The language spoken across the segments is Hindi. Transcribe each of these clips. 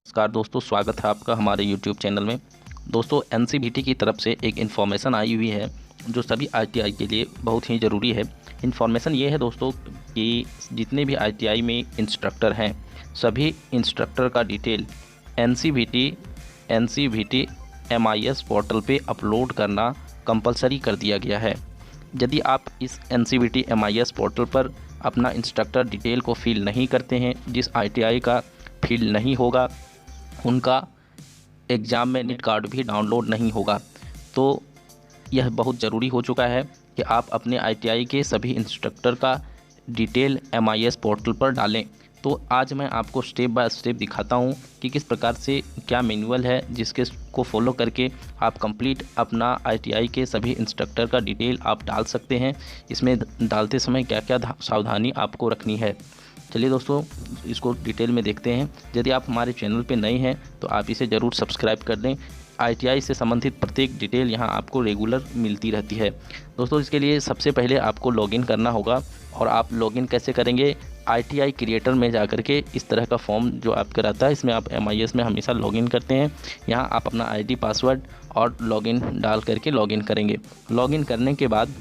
नमस्कार दोस्तों, स्वागत है आपका हमारे YouTube चैनल में। दोस्तों, एनसीवीटी की तरफ से एक इन्फॉर्मेशन आई हुई है जो सभी आईटीआई के लिए बहुत ही ज़रूरी है। इन्फॉर्मेशन ये है दोस्तों कि जितने भी आईटीआई में इंस्ट्रक्टर हैं, सभी इंस्ट्रक्टर का डिटेल एनसीवीटी MIS पोर्टल पे अपलोड करना कंपलसरी कर दिया गया है। यदि आप इस एनसीवीटी MIS पोर्टल पर अपना इंस्ट्रक्टर डिटेल को फिल नहीं करते हैं, जिस आईटीआई का फिल नहीं होगा उनका एग्ज़ाम में एडमिट कार्ड भी डाउनलोड नहीं होगा। तो यह बहुत ज़रूरी हो चुका है कि आप अपने आईटीआई के सभी इंस्ट्रक्टर का डिटेल MIS पोर्टल पर डालें। तो आज मैं आपको स्टेप बाय स्टेप दिखाता हूं कि किस प्रकार से क्या मैनुअल है जिसके को फॉलो करके आप कंप्लीट अपना आईटीआई के सभी इंस्ट्रक्टर का डिटेल आप डाल सकते हैं। इसमें डालते समय क्या क्या सावधानी आपको रखनी है। चलिए दोस्तों, इसको डिटेल में देखते हैं। यदि आप हमारे चैनल पे नए हैं तो आप इसे ज़रूर सब्सक्राइब कर दें। आईटीआई से संबंधित प्रत्येक डिटेल यहाँ आपको रेगुलर मिलती रहती है। दोस्तों, इसके लिए सबसे पहले आपको लॉगिन करना होगा। और आप लॉगिन कैसे करेंगे? आईटीआई क्रिएटर में जाकर के इस तरह का फॉर्म जो आपका रहता है, इसमें आप MIS में हमेशा लॉगिन करते हैं। यहाँ आप अपना ID पासवर्ड और लॉगिन डाल करके लॉगिन करेंगे। लॉगिन करने के बाद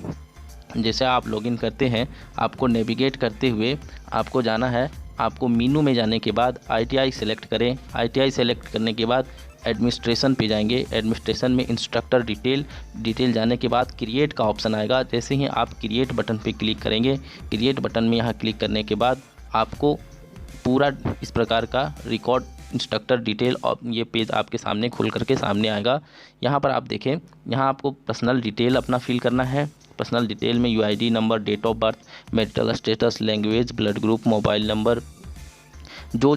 जैसे आप लॉगिन करते हैं, आपको नेविगेट करते हुए आपको जाना है। आपको मेनू में जाने के बाद ITI सेलेक्ट करें। ITI सेलेक्ट करने के बाद एडमिनिस्ट्रेशन पे जाएंगे। एडमिनिस्ट्रेशन में इंस्ट्रक्टर डिटेल जाने के बाद क्रिएट का ऑप्शन आएगा। जैसे ही आप क्रिएट बटन पे क्लिक करेंगे, क्रिएट बटन में यहाँ क्लिक करने के बाद आपको पूरा इस प्रकार का रिकॉर्ड इंस्ट्रक्टर डिटेल और ये पेज आपके सामने खुल करके सामने आएगा। यहाँ पर आप देखें, यहाँ आपको पर्सनल डिटेल अपना फिल करना है। पर्सनल डिटेल में UID number, date of birth, marital status, language, blood group, mobile number. जो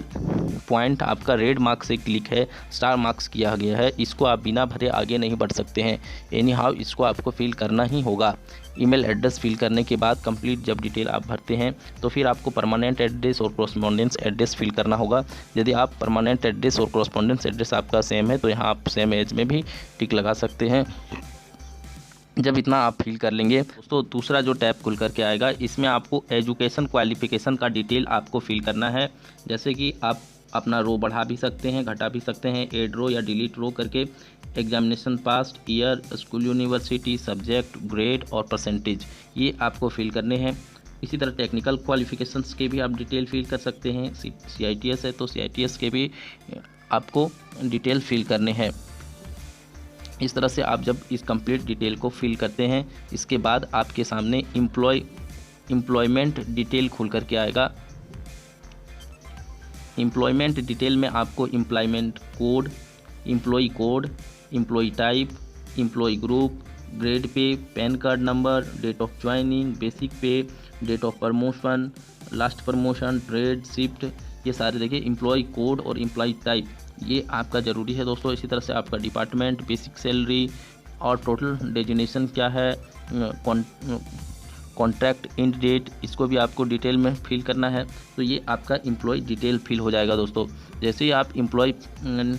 पॉइंट आपका रेड मार्क से क्लिक है, स्टार मार्क्स किया गया है, इसको आप बिना भरे आगे नहीं बढ़ सकते हैं। एनी हाउ इसको आपको फिल करना ही होगा। ईमेल एड्रेस फिल करने के बाद कंप्लीट जब डिटेल आप भरते हैं तो फिर आपको परमानेंट एड्रेस और कॉरस्पॉन्डेंस एड्रेस फिल करना होगा। यदि आप परमानेंट एड्रेस और कॉरस्पॉन्डेंस एड्रेस आपका सेम है तो यहाँ आप सेम एज में भी टिक लगा सकते हैं। जब इतना आप फिल कर लेंगे तो दूसरा जो टैब खुल करके आएगा, इसमें आपको एजुकेशन क्वालिफ़िकेशन का डिटेल आपको फिल करना है। जैसे कि आप अपना रो बढ़ा भी सकते हैं, घटा भी सकते हैं, ऐड रो या डिलीट रो करके। एग्जामिनेशन पास, year, school, university, subject, grade और परसेंटेज, ये आपको फिल करने हैं। इसी तरह टेक्निकल क्वालिफ़िकेशंस के भी आप डिटेल फिल कर सकते हैं। CITS है तो CITS के भी आपको डिटेल फिल करने हैं। इस तरह से आप जब इस कंप्लीट डिटेल को फिल करते हैं, इसके बाद आपके सामने एम्प्लॉयमेंट डिटेल खुल करके आएगा। एम्प्लॉयमेंट डिटेल में आपको employment code, employ code, employ type, employ group, grade pay, PAN card number, date of joining, basic pay, date of promotion, last promotion, trade, shift, ये सारे देखिए एम्प्लॉय कोड और एम्प्लॉय टाइप ये आपका ज़रूरी है दोस्तों। इसी तरह से आपका डिपार्टमेंट, बेसिक सैलरी और टोटल डेजिग्नेशन क्या है, कॉन्ट्रैक्ट एंड डेट, इसको भी आपको डिटेल में फिल करना है। तो ये आपका एम्प्लॉय डिटेल फिल हो जाएगा दोस्तों। जैसे ही आप एम्प्लॉय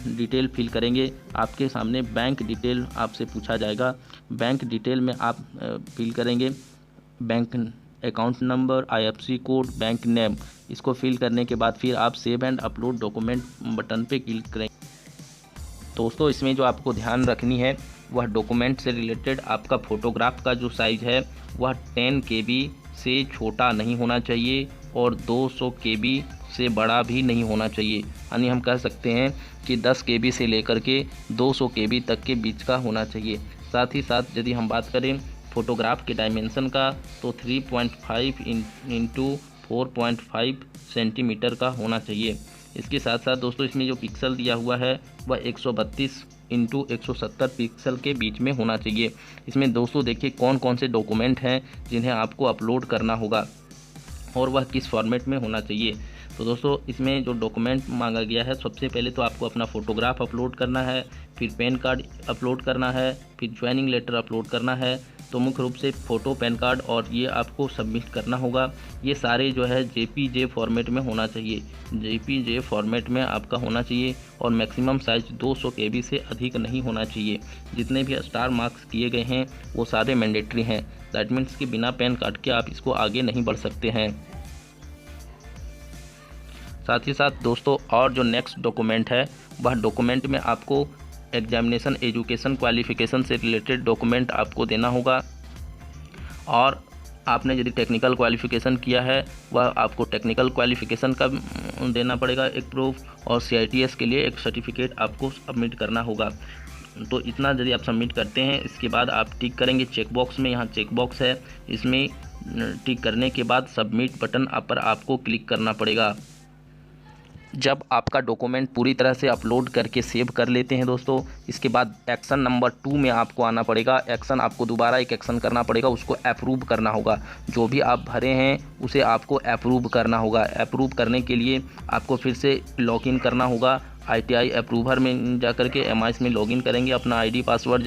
डिटेल फिल करेंगे, आपके सामने बैंक डिटेल आपसे पूछा जाएगा। बैंक डिटेल में आप फिल करेंगे bank account number, IFSC code, bank name, इसको फिल करने के बाद फिर आप save and upload document button पे क्लिक करें। दोस्तों, इसमें जो आपको ध्यान रखनी है वह डॉक्यूमेंट से रिलेटेड आपका फ़ोटोग्राफ का जो साइज़ है वह 10 KB से छोटा नहीं होना चाहिए और 200 KB से बड़ा भी नहीं होना चाहिए। यानी हम कह सकते हैं कि 10 KB से लेकर के 200 KB तक के बीच का होना चाहिए। साथ ही साथ यदि हम बात करें फ़ोटोग्राफ के डायमेंशन का तो 3.5 इंटू 4.5 सेंटीमीटर का होना चाहिए। इसके साथ साथ दोस्तों, इसमें जो पिक्सल दिया हुआ है वह 132 इंटू 170 पिक्सल के बीच में होना चाहिए। इसमें दोस्तों देखिए कौन कौन से डॉक्यूमेंट हैं जिन्हें आपको अपलोड करना होगा और वह किस फॉर्मेट में होना चाहिए। तो दोस्तों, इसमें जो डॉक्यूमेंट मांगा गया है, सबसे पहले तो आपको अपना फ़ोटोग्राफ अपलोड करना है, फिर पैन कार्ड अपलोड करना है, फिर ज्वाइनिंग लेटर अपलोड करना है। तो मुख्य रूप से फ़ोटो, पैन कार्ड और ये आपको सबमिट करना होगा। ये सारे जो है JPG फॉर्मेट में होना चाहिए। JPG फॉर्मेट में आपका होना चाहिए और मैक्सिमम साइज़ 200 KB से अधिक नहीं होना चाहिए। जितने भी स्टार मार्क्स किए गए हैं वो सारे मैंडेटरी हैं। दैट मीन्स कि बिना पैन कार्ड के आप इसको आगे नहीं बढ़ सकते हैं। साथ ही साथ दोस्तों और जो नेक्स्ट डॉक्यूमेंट है वह डॉक्यूमेंट में आपको एग्जामिनेशन एजुकेशन क्वालिफ़िकेशन से रिलेटेड डॉक्यूमेंट आपको देना होगा। और आपने यदि टेक्निकल क्वालिफ़िकेशन किया है वह आपको टेक्निकल क्वालिफ़िकेशन का देना पड़ेगा एक प्रूफ, और CITS के लिए एक सर्टिफिकेट आपको सबमिट करना होगा। तो इतना यदि आप सबमिट करते हैं, इसके बाद आप टिक करेंगे चेक बॉक्स में, यहाँ चेक बॉक्स है, इसमें टिक करने के बाद सबमिट बटन पर आपको क्लिक करना पड़ेगा। जब आपका डॉक्यूमेंट पूरी तरह से अपलोड करके सेव कर लेते हैं दोस्तों, इसके बाद एक्शन नंबर 2 में आपको आना पड़ेगा। एक्शन आपको दोबारा एक एक्शन करना पड़ेगा, उसको अप्रूव करना होगा। जो भी आप भरे हैं उसे आपको अप्रूव करना होगा। अप्रूव करने के लिए आपको फिर से लॉगिन करना होगा। ITI अप्रूवर में जा कर के MIS में लॉगिन करेंगे, अपना ID पासवर्ड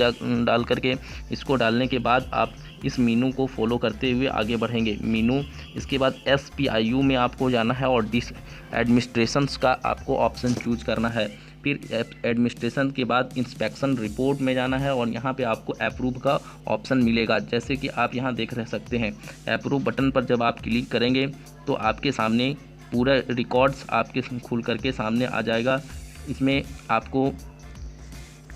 डाल करके। इसको डालने के बाद आप इस मीनू को फॉलो करते हुए आगे बढ़ेंगे। मीनू, इसके बाद SPIU में आपको जाना है और एडमिनिस्ट्रेशंस का आपको ऑप्शन चूज करना है। फिर एडमिनिस्ट्रेशन के बाद इंस्पेक्शन रिपोर्ट में जाना है और यहाँ पे आपको अप्रूव का ऑप्शन मिलेगा। जैसे कि आप यहाँ देख रह सकते हैं, अप्रूव बटन पर जब आप क्लिक करेंगे तो आपके सामने पूरा रिकॉर्ड्स आपके खुल करके सामने आ जाएगा। इसमें आपको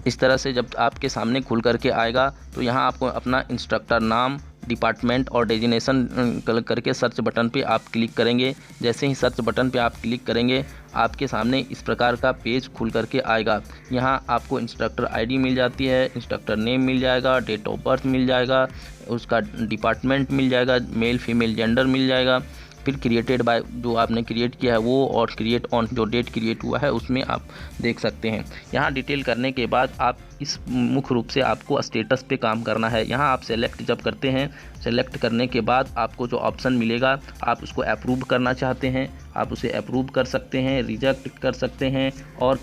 इस तरह से जब आपके सामने खुल करके आएगा तो यहाँ आपको अपना इंस्ट्रक्टर नाम, डिपार्टमेंट और डेजिग्नेशन करके सर्च बटन पे आप क्लिक करेंगे। जैसे ही सर्च बटन पे आप क्लिक करेंगे आपके सामने इस प्रकार का पेज खुल करके आएगा। यहाँ आपको इंस्ट्रक्टर ID मिल जाती है, इंस्ट्रक्टर नेम मिल जाएगा, डेट ऑफ बर्थ मिल जाएगा, उसका डिपार्टमेंट मिल जाएगा, मेल फीमेल जेंडर मिल जाएगा। फिर क्रिएटेड बाय जो आपने क्रिएट किया है वो, और क्रिएट ऑन जो डेट क्रिएट हुआ है उसमें आप देख सकते हैं। यहाँ डिटेल करने के बाद आप इस मुख्य रूप से आपको स्टेटस पे काम करना है। यहाँ आप सेलेक्ट जब करते हैं, सेलेक्ट करने के बाद आपको जो ऑप्शन मिलेगा आप उसको अप्रूव करना चाहते हैं आप उसे अप्रूव कर सकते हैं, रिजेक्ट कर सकते हैं, और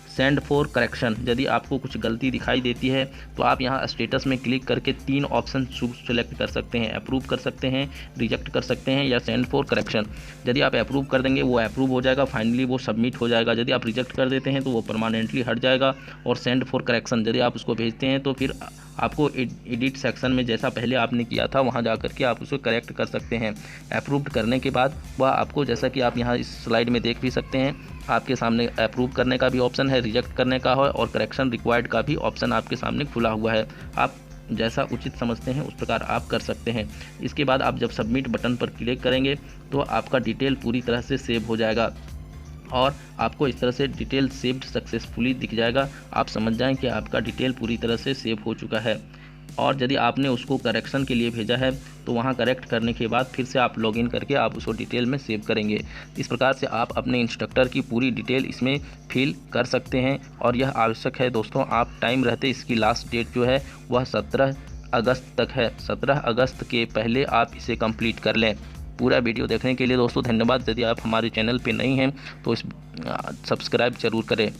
सेंड फॉर करेक्शन। यदि आपको कुछ गलती दिखाई देती है तो आप यहाँ स्टेटस में क्लिक करके 3 ऑप्शन सेलेक्ट कर सकते हैं, अप्रूव कर सकते हैं, रिजेक्ट कर सकते हैं या सेंड फॉर करेक्शन। यदि आप अप्रूव कर देंगे वो अप्रूव हो जाएगा, फाइनली वो सबमिट हो जाएगा। यदि आप रिजेक्ट कर देते हैं तो वो परमानेंटली हट जाएगा। और सेंड फॉर करेक्शन यदि आप उसको भेजते हैं तो फिर आपको एडिट सेक्शन में जैसा पहले आपने किया था वहाँ जा कर के आप उसको करेक्ट कर सकते हैं। अप्रूव्ड करने के बाद वह आपको, जैसा कि आप यहाँ इस स्लाइड में देख भी सकते हैं, आपके सामने अप्रूव करने का भी ऑप्शन है, रिजेक्ट करने का है, और करेक्शन रिक्वायर्ड का भी ऑप्शन आपके सामने खुला हुआ है। आप जैसा उचित समझते हैं उस प्रकार आप कर सकते हैं। इसके बाद आप जब सबमिट बटन पर क्लिक करेंगे तो आपका डिटेल पूरी तरह से सेव हो जाएगा और आपको इस तरह से डिटेल सेव्ड सक्सेसफुली दिख जाएगा। आप समझ जाएं कि आपका डिटेल पूरी तरह से सेव हो चुका है। और यदि आपने उसको करेक्शन के लिए भेजा है तो वहाँ करेक्ट करने के बाद फिर से आप लॉगिन करके आप उसको डिटेल में सेव करेंगे। इस प्रकार से आप अपने इंस्ट्रक्टर की पूरी डिटेल इसमें फिल कर सकते हैं और यह आवश्यक है दोस्तों। आप टाइम रहते, इसकी लास्ट डेट जो है वह 17 अगस्त तक है। 17 अगस्त के पहले आप इसे कंप्लीट कर लें। पूरा वीडियो देखने के लिए दोस्तों धन्यवाद। यदि आप हमारे चैनल पे नए हैं तो सब्सक्राइब जरूर करें।